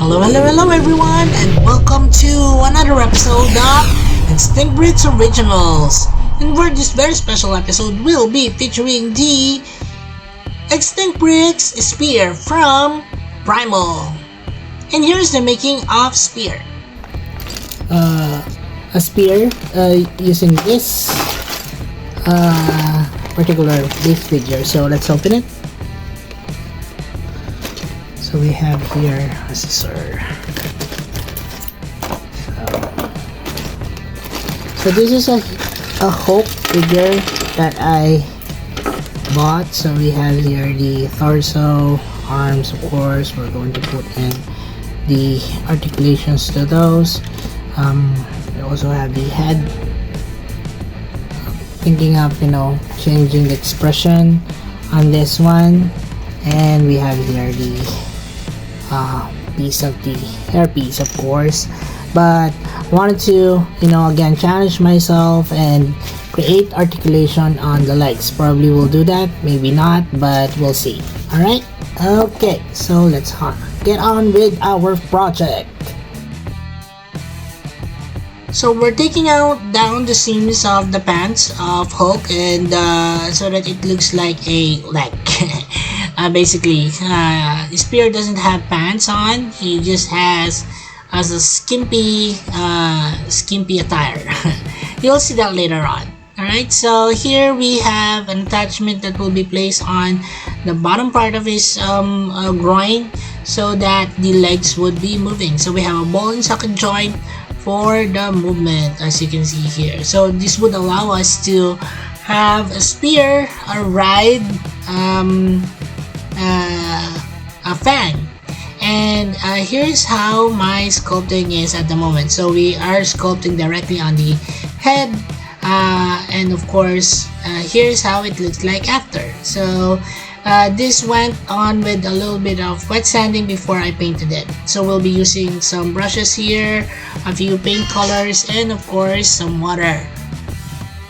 Hello everyone, and welcome to another episode of Extinct Bricks Originals. And for this very special episode, we'll be featuring the Extinct Bricks Spear from PRIMAL. And here's the making of Spear. A spear using this particular base figure. So let's open it. So we have here a scissor. So this is a Hulk figure that I bought. So we have here the torso, arms, of course. We're going to put in the articulations to those. We also have the head. Thinking of changing the expression on this one, and we have here the piece of the hairpiece, of course. But I wanted to again challenge myself and create articulation on the legs. Probably will do that, maybe not, but we'll see. Alright, okay, so let's get on with our project. So we're taking down the seams of the pants of Hulk, and so that it looks like a leg. Basically, Spear doesn't have pants on. He just has a skimpy attire. You'll see that later on. Alright, so here we have an attachment that will be placed on the bottom part of his groin, so that the legs would be moving. So we have a ball and socket joint for the movement, as you can see here. So this would allow us to have a spear, a ride, a fan. And here's how my sculpting is at the moment. So we are sculpting directly on the head, and of course here's how it looks like after. So this went on with a little bit of wet sanding before I painted it. So we'll be using some brushes here, a few paint colors, and of course some water.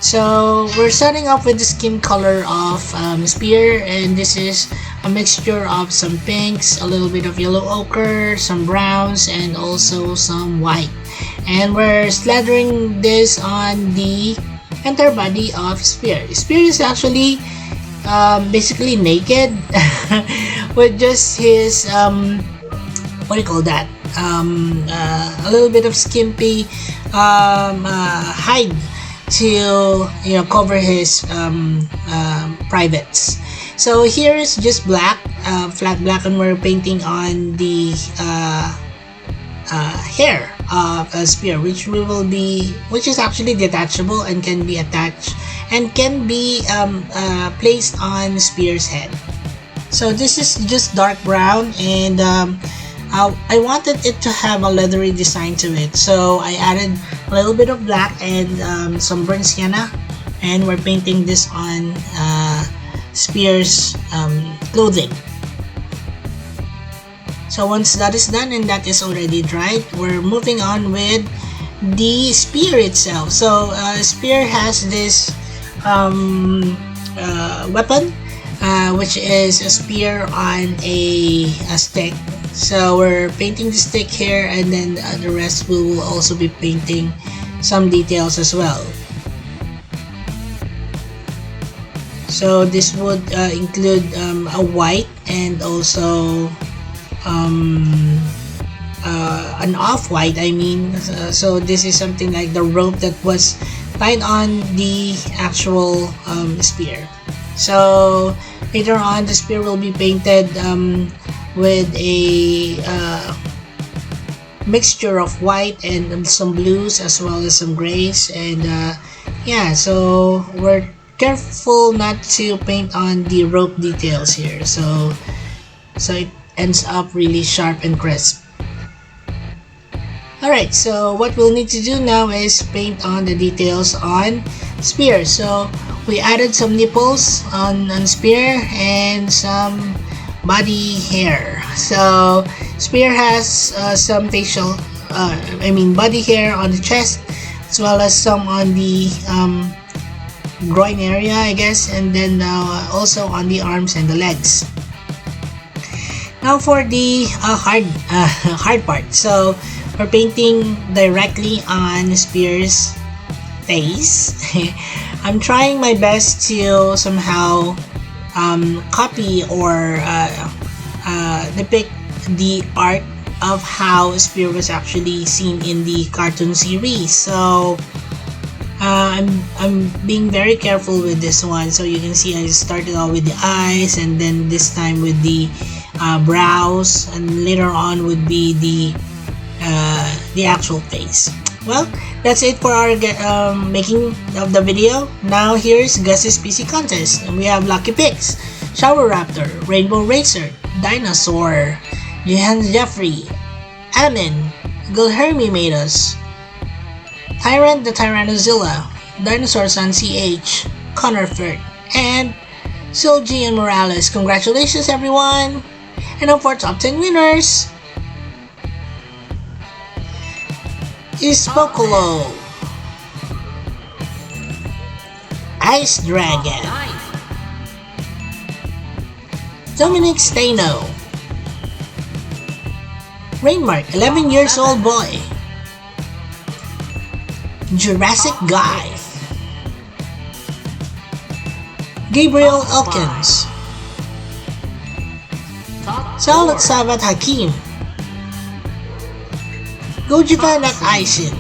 So we're starting off with the skin color of Spear, and this is a mixture of some pinks, a little bit of yellow ochre, some browns, and also some white. And we're slathering this on the entire body of Spear. Spear is actually basically naked with just his what do you call that, a little bit of skimpy hide to cover his privates. So here is just black, flat black, and we're painting on the hair of a Spear, which is actually detachable and can be attached and can be placed on Spear's head. So this is just dark brown, and I wanted it to have a leathery design to it, so I added a little bit of black and some burnt sienna, and we're painting this on Spear's clothing. So once that is done and that is already dried, we're moving on with the Spear itself. So Spear has this weapon, which is a spear on a stick. So we're painting the stick here, and then the rest we will also be painting some details as well. So this would include a white and also an off-white, I mean. So this is something like the rope that was tied on the actual spear. So later on, the spear will be painted with a mixture of white and some blues as well as some grays, and yeah, so we're careful not to paint on the rope details here, so it ends up really sharp and crisp. Alright, so what we'll need to do now is paint on the details on Spear. So we added some nipples on Spear and some body hair. So Spear has some body hair on the chest, as well as some on the groin area, I guess, and then also on the arms and the legs. Now for the hard part. So we're painting directly on Spear's face. I'm trying my best to somehow copy or depict the art of how Spear was actually seen in the cartoon series. So I'm being very careful with this one. So you can see I started out with the eyes, and then this time with the brows, and later on would be the actual face. Well, that's it for our making of the video. Now here's Gus's PC contest, and we have Lucky Picks, Shower Raptor, Rainbow Racer, Dinosaur, Johannes Jeffrey, Amin, Gulhermi made us, Tyrant the Tyrannoζilla, Dinosaur Son CH, Connor Furt, and JM Morales. Congratulations everyone! And now for top 10 winners is Pocolo, Ice Dragon, Dominic Stano, Rainmark 11 years old boy, Jurassic Guy, Gabriel Elkins, Salat Sabat Hakim, Gojivan at Aisin,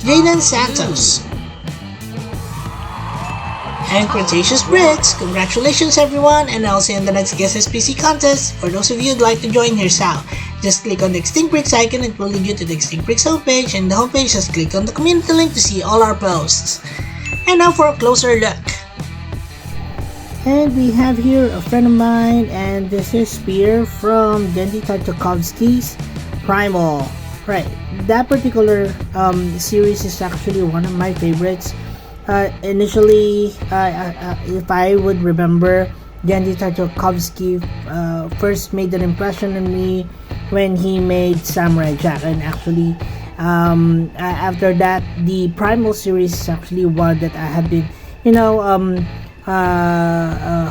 Jaden Santos, and Cretaceous Brits. Congratulations everyone, and I'll see you in the next Guess SPC contest. For those of you who'd like to join, here's how. Just click on the Extinct Bricks icon, it will lead you to the Extinct Bricks homepage, and the homepage just click on the community link to see all our posts. And now for a closer look. And we have here a friend of mine, and this is Spear from Genndy Tartakovsky's PRIMAL. Right, that particular series is actually one of my favorites. Initially, if I would remember, Genndy Tartakovsky first made an impression on me when he made Samurai Jack, and actually after that, the PRIMAL series is actually one that I have been,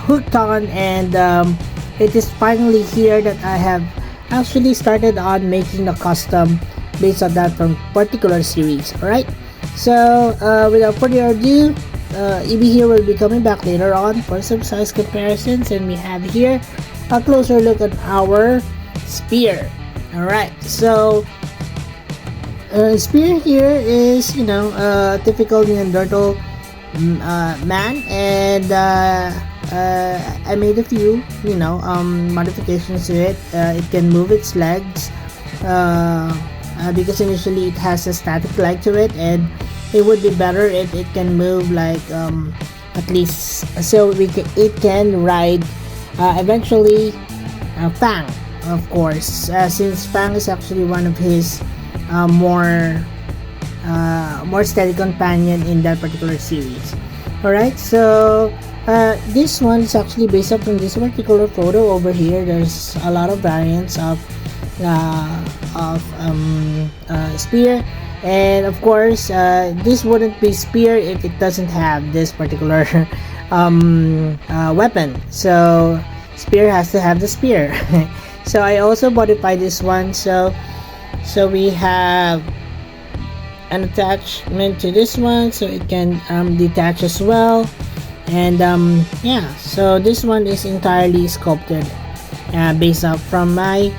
hooked on, and it is finally here that I have actually started on making a custom based on that from particular series. Alright, so without further ado, EB here will be coming back later on for some size comparisons, and we have here a closer look at our Spear. Alright, so Spear here is, typical Neanderthal man, and I made a few, modifications to it. It can move its legs because initially it has a static leg to it, and it would be better if it can move like at least so it can ride eventually Fang, of course, since Fang is actually one of his more steady companion in that particular series. Alright, so this one is actually based up on this particular photo over here. There's a lot of variants of Spear, and of course this wouldn't be Spear if it doesn't have this particular weapon. So Spear has to have the spear. So I also modified this one, so we have an attachment to this one, so it can detach as well, and yeah, so this one is entirely sculpted based up from my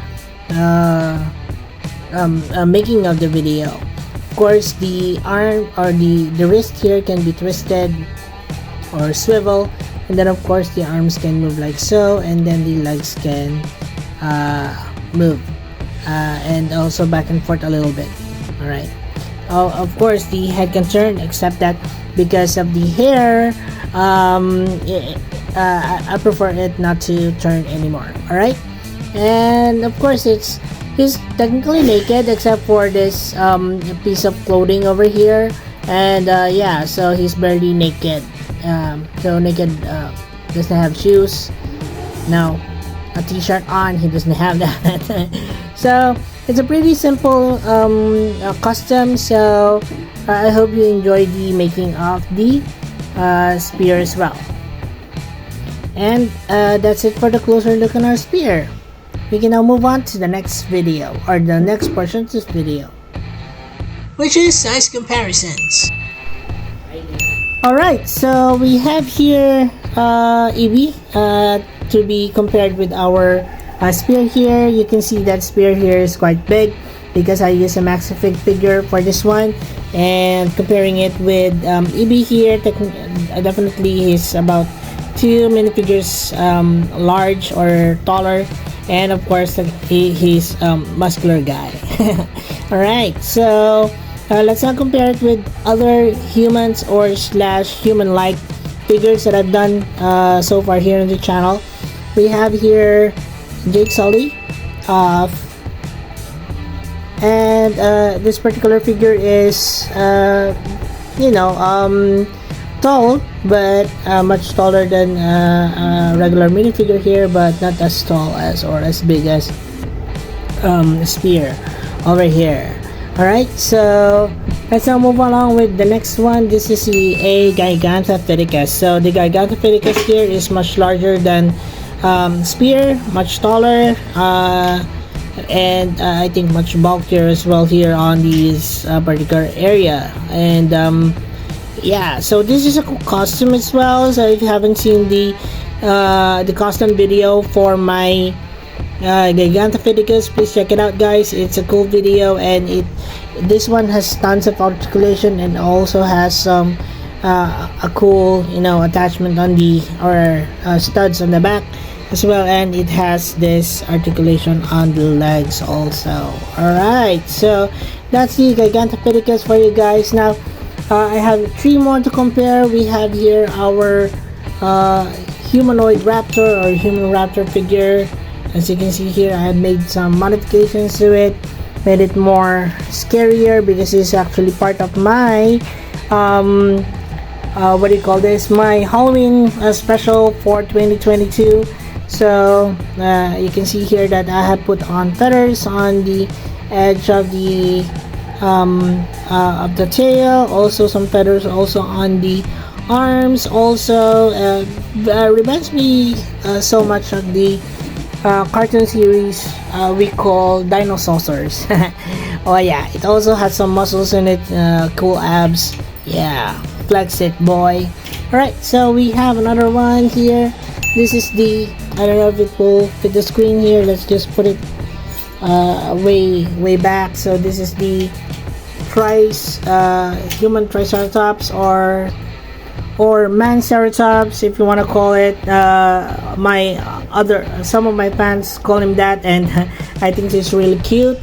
making of the video. Of course, the arm or the wrist here can be twisted or swivel, and then of course the arms can move like so, and then the legs can move and also back and forth a little bit. Alright, of course the head can turn, except that because of the hair, I prefer it not to turn anymore. Alright, and of course he's technically naked except for this piece of clothing over here, and yeah, so he's barely naked. So naked, doesn't have shoes, no, a t-shirt on, he doesn't have that. So it's a pretty simple custom, so I hope you enjoy the making of the spear as well. And that's it for the closer look on our spear. We can now move on to the next video, or the next portion of this video, which is size comparisons. Alright, so we have here EB to be compared with our spear here. You can see that spear here is quite big because I use a Maxifig figure for this one, and comparing it with EB here, definitely he's about 2 minifigures large or taller, and of course he's muscular guy. Alright, so let's now compare it with other humans or slash human-like figures that I've done so far here on the channel. We have here Jake Sully, and this particular figure is tall, but much taller than a regular minifigure here, but not as tall as or as big as Spear over here. Alright, so let's now move along with the next one. This is the Gigantopithecus. So the Gigantopithecus here is much larger than Spear, much taller, and I think much bulkier as well here on this particular area. And yeah, so this is a cool costume as well. So if you haven't seen the costume video for my Gigantopithecus, please check it out, guys. It's a cool video, and this one has tons of articulation and also has some a cool attachment on the studs on the back as well, and it has this articulation on the legs also. Alright, so that's the Gigantopithecus for you guys. Now I have 3 more to compare. We have here our humanoid raptor or human raptor figure. As you can see here, I have made some modifications to it, made it more scarier because it's actually part of my what do you call this, my Halloween special for 2022. So you can see here that I have put on feathers on the edge of the tail, also some feathers also on the arms. Also reminds me so much of the cartoon series we call Dinosaurs. Oh yeah, it also has some muscles in it, cool abs. Yeah, flex it, boy. Alright, so we have another one here. This is the, I don't know if it will fit the screen here. Let's just put it way back. So this is the human triceratops or manceratops, if you want to call it. Some of my fans call him that, and I think it's really cute.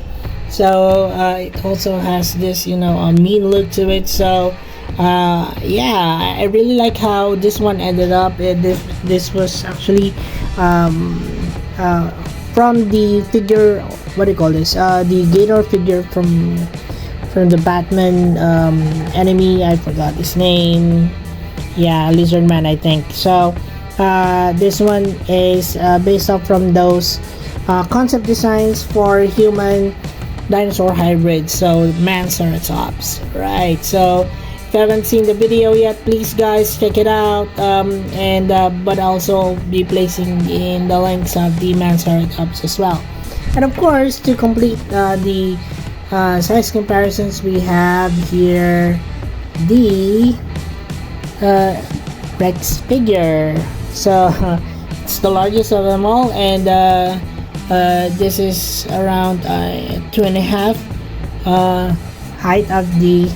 So it also has this a mean look to it. So yeah, I really like how this one ended up. This was actually from the figure, what do you call this, the Gator figure from the Batman enemy. I forgot his name. Yeah, Lizard Man, I think. So this one is based off from those concept designs for human dinosaur hybrids, so Manceratops. Right, so if you haven't seen the video yet, please guys check it out, and but also be placing in the links of the Manceratops as well. And of course, to complete the size comparisons, we have here the Rex figure. So it's the largest of them all, and this is around 2.5 height of the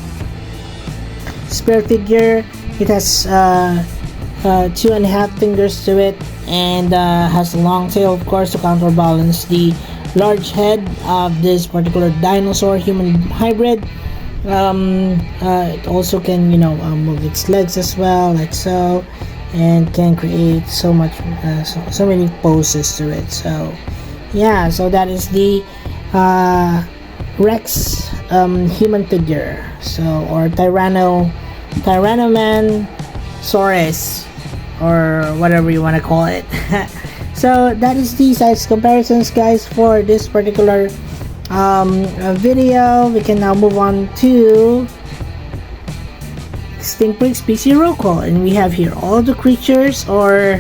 Spear figure. It has 2.5 fingers to it, and has a long tail, of course, to counterbalance the large head of this particular dinosaur human hybrid. It also can move its legs as well, like so, and can create so so many poses to it. So yeah, so that is the Rex human figure, so, or Tyrannomansaurus, or whatever you want to call it. So that is the size comparisons, guys, for this particular video. We can now move on to Extinct Bricks PC roll call, and we have here all the creatures, or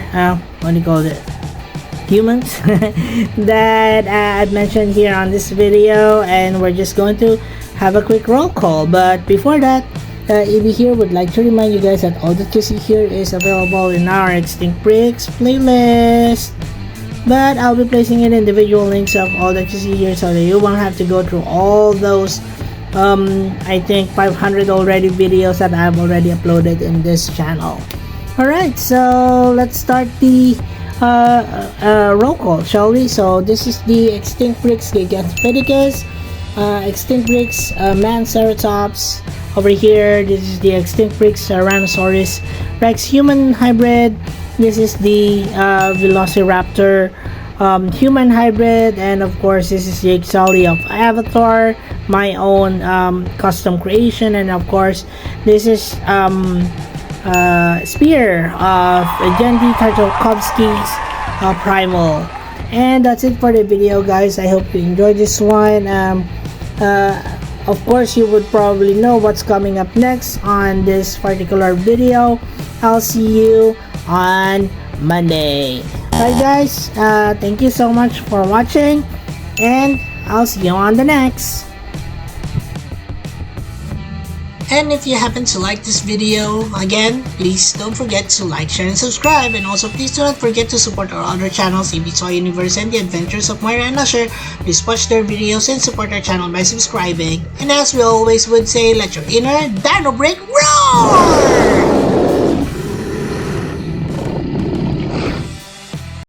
what do you call it, humans that I've mentioned here on this video, and we're just going to have a quick roll call. But before that, EB here would like to remind you guys that all that you see here is available in our Extinct Bricks playlist, but I'll be placing in individual links of all that you see here so that you won't have to go through all those I think 500 already videos that I've already uploaded in this channel. Alright, so let's start the roll call, shall we? So this is the Extinct Bricks Gigantopithecus, Extinct Bricks Manceratops. Over here, this is the Extinct Bricks Tyrannosaurus Rex human hybrid. This is the Velociraptor human hybrid, and of course this is the Exali of Avatar, my own custom creation, and of course this is Spear of Genndy Tartakovsky's Primal. And that's it for the video, guys. I hope you enjoyed this one. Of course, you would probably know what's coming up next on this particular video. I'll see you on Monday. Alright guys, thank you so much for watching, and I'll see you on the next. And if you happen to like this video, again, please don't forget to like, share, and subscribe. And also please do not forget to support our other channels, AB Toy Universe and The Adventures of Moira and Usher. Please watch their videos and support our channel by subscribing. And as we always would say, let your inner dino break roar!